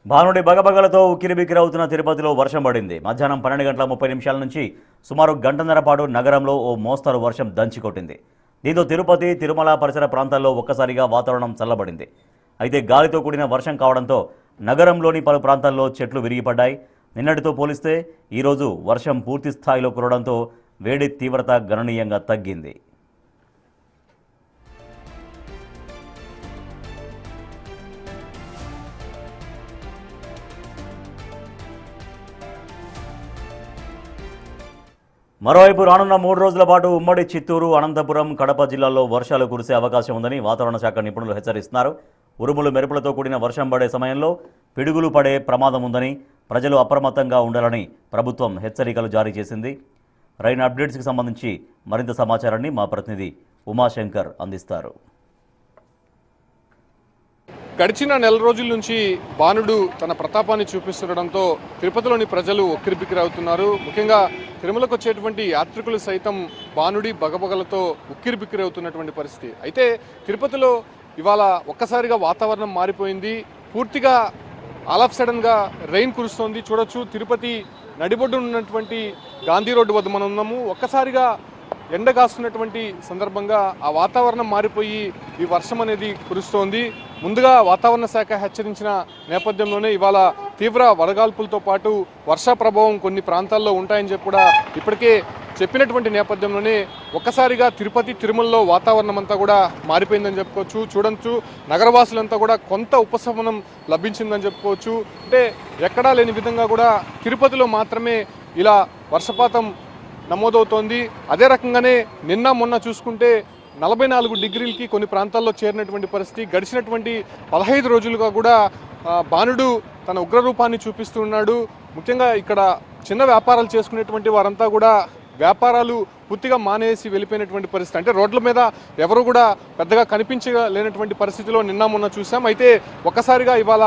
భానుడి బగబగలతో ఉక్కిరిబిక్కిరవుతున్న తిరుపతిలో వర్షం పడింది. మధ్యాహ్నం 12 గంటల 30 నిమిషాల నుంచి సుమారు గంటన్నర పాటు నగరంలో ఓ మోస్తరు వర్షం దంచికొట్టింది. దీంతో తిరుపతి, తిరుమల పరిసర ప్రాంతాల్లో ఒక్కసారిగా వాతావరణం చల్లబడింది. అయితే గాలితో కూడిన వర్షం కావడంతో నగరంలోని పలు ప్రాంతాల్లో చెట్లు విరిగిపడ్డాయి. నిన్నటితో పోలిస్తే ఈరోజు వర్షం పూర్తి స్థాయిలో కురవడంతో వేడి తీవ్రత గణనీయంగా తగ్గింది. మరోవైపు రానున్న 3 రోజుల పాటు ఉమ్మడి చిత్తూరు, అనంతపురం, కడప జిల్లాల్లో వర్షాలు కురిసే అవకాశం ఉందని వాతావరణ శాఖ నిపుణులు హెచ్చరిస్తున్నారు. ఉరుములు మెరుపులతో కూడిన వర్షం పడే సమయంలో పిడుగులు పడే ప్రమాదం ఉందని, ప్రజలు అప్రమత్తంగా ఉండాలని ప్రభుత్వం హెచ్చరికలు జారీ చేసింది. రైన్ అప్డేట్స్కి సంబంధించి మరింత సమాచారాన్ని మా ప్రతినిధి ఉమాశంకర్ అందిస్తారు. గడిచిన నెల రోజుల నుంచి బాణుడు తన ప్రతాపాన్ని చూపిస్తుండడంతో తిరుపతిలోని ప్రజలు ఉక్కిరిబిక్కిరవుతున్నారు. ముఖ్యంగా తిరుమలకు వచ్చేటువంటి యాత్రికులు సైతం బాణుడి బగబగలతో ఉక్కిరిబిక్కిరవుతున్నటువంటి పరిస్థితి. అయితే తిరుపతిలో ఇవాళ ఒక్కసారిగా వాతావరణం మారిపోయింది. పూర్తిగా ఆల్ ఆఫ్ సడన్గా రెయిన్ కురుస్తోంది. చూడొచ్చు, తిరుపతి నడిబొడ్డున ఉన్నటువంటి గాంధీ రోడ్డు వద్ద మనం ఉన్నాము. ఒక్కసారిగా ఎండ కాస్తున్నటువంటి సందర్భంగా ఆ వాతావరణం మారిపోయి ఈ వర్షం అనేది కురుస్తోంది. ముందుగా వాతావరణ శాఖ హెచ్చరించిన నేపథ్యంలోనే ఇవాళ తీవ్ర వడగాల్పులతో పాటు వర్ష ప్రభావం కొన్ని ప్రాంతాల్లో ఉంటాయని చెప్పి కూడా ఇప్పటికే చెప్పినటువంటి నేపథ్యంలోనే ఒక్కసారిగా తిరుపతి, తిరుమలలో వాతావరణం అంతా కూడా మారిపోయిందని చెప్పుకోవచ్చు. చూడొచ్చు, నగరవాసులంతా కూడా కొంత ఉపశమనం లభించిందని చెప్పుకోవచ్చు. అంటే ఎక్కడా లేని విధంగా కూడా తిరుపతిలో మాత్రమే ఇలా వర్షపాతం నమోదవుతోంది. అదే రకంగానే నిన్న మొన్న చూసుకుంటే 44 డిగ్రీలకి కొన్ని ప్రాంతాల్లో చేరినటువంటి పరిస్థితి. గడిచినటువంటి 15 రోజులుగా కూడా బాణుడు తన ఉగ్రరూపాన్ని చూపిస్తున్నాడు. ముఖ్యంగా ఇక్కడ చిన్న వ్యాపారాలు చేసుకునేటువంటి వారంతా కూడా వ్యాపారాలు పూర్తిగా మానేసి వెళ్ళిపోయినటువంటి పరిస్థితి. అంటే రోడ్ల మీద ఎవరు కూడా పెద్దగా కనిపించలేనటువంటి పరిస్థితిలో నిన్న మొన్న చూసాం. అయితే ఒక్కసారిగా ఇవాళ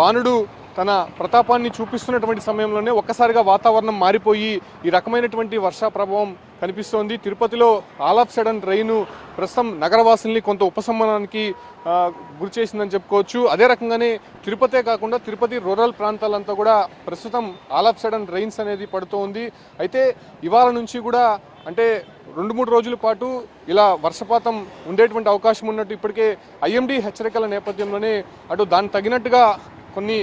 బాణుడు తన ప్రతాపాన్ని చూపిస్తున్నటువంటి సమయంలోనే ఒక్కసారిగా వాతావరణం మారిపోయి ఈ రకమైనటువంటి వర్షా ప్రభావం కనిపిస్తోంది. తిరుపతిలో ఆల్ ఆఫ్ సడన్ రెయిన్ ప్రస్తుతం నగరవాసుల్ని కొంత ఉపశమనానికి గురి చేసిందని చెప్పుకోవచ్చు. అదే రకంగానే తిరుపతే కాకుండా తిరుపతి రూరల్ ప్రాంతాలంతా కూడా ప్రస్తుతం ఆల్ ఆఫ్ సడన్ రెయిన్స్ అనేది పడుతూ ఉంది. అయితే ఇవాళ నుంచి కూడా అంటే 2-3 రోజుల పాటు ఇలా వర్షపాతం ఉండేటువంటి అవకాశం ఉన్నట్టు ఇప్పటికే IMD హెచ్చరికల నేపథ్యంలోనే అటు దానికి తగినట్టుగా కొన్ని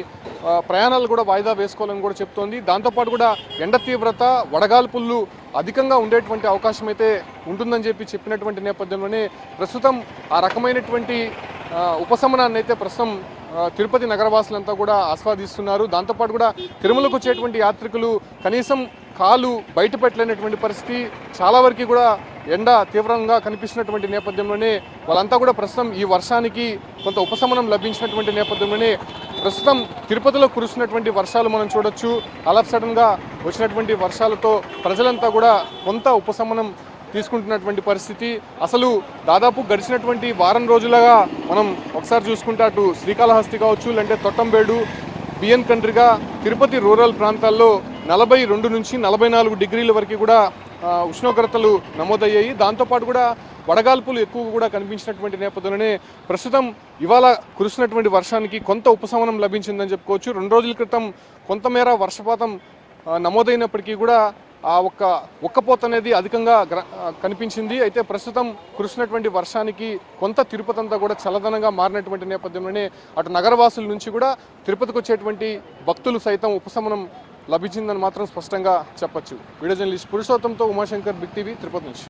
ప్రయాణాలు కూడా వాయిదా వేసుకోవాలని కూడా చెప్తోంది. దాంతోపాటు కూడా ఎండ తీవ్రత, వడగాల్పుళ్ళు అధికంగా ఉండేటువంటి అవకాశం అయితే ఉంటుందని చెప్పినటువంటి నేపథ్యంలోనే ప్రస్తుతం ఆ రకమైనటువంటి ఉపశమనాన్ని అయితే ప్రస్తుతం తిరుపతి నగరవాసులంతా కూడా ఆస్వాదిస్తున్నారు. దాంతోపాటు కూడా తిరుమలకు వచ్చేటువంటి యాత్రికులు కనీసం కాలు బయట పెట్టలేనటువంటి పరిస్థితి. చాలా వరకు కూడా ఎండ తీవ్రంగా కనిపిస్తున్నటువంటి నేపథ్యంలోనే వాళ్ళంతా కూడా ప్రస్తుతం ఈ వర్షానికి కొంత ఉపశమనం లభించినటువంటి నేపథ్యంలోనే ప్రస్తుతం తిరుపతిలో కురుస్తున్నటువంటి వర్షాలు మనం చూడొచ్చు. ఆల్ ఆఫ్ సడన్గా వచ్చినటువంటి వర్షాలతో ప్రజలంతా కూడా కొంత ఉపశమనం తీసుకుంటున్నటువంటి పరిస్థితి. అసలు దాదాపు గడిచినటువంటి వారం రోజులుగా మనం ఒకసారి చూసుకుంటే అటు శ్రీకాళహస్తి కావచ్చు, లేదంటే తొట్టంబేడు, బిఎన్ కంట్రీగా తిరుపతి రూరల్ ప్రాంతాల్లో 42 నుంచి 44 డిగ్రీల వరకు కూడా ఉష్ణోగ్రతలు నమోదయ్యాయి. దాంతోపాటు కూడా వడగాల్పులు ఎక్కువగా కూడా కనిపించినటువంటి నేపథ్యంలోనే ప్రస్తుతం ఇవాళ కురుస్తున్నటువంటి వర్షానికి కొంత ఉపశమనం లభించిందని చెప్పుకోవచ్చు. 2 రోజుల క్రితం కొంతమేర వర్షపాతం నమోదైనప్పటికీ కూడా ఆ ఒక్కపోత అనేది అధికంగా కనిపించింది. అయితే ప్రస్తుతం కురుస్తున్నటువంటి వర్షానికి కొంత తిరుపతి అంతా కూడా చల్లదనంగా మారినటువంటి నేపథ్యంలోనే అటు నగరవాసుల నుంచి కూడా తిరుపతికి వచ్చేటువంటి భక్తులు సైతం ఉపశమనం లభించిందని మాత్రం స్పష్టంగా చెప్పొచ్చు. వీడియో జర్నలిస్ట్ పురుషోత్తంతో ఉమాశంకర్, బిగ్ టీవీ, తిరుపతి నుంచి.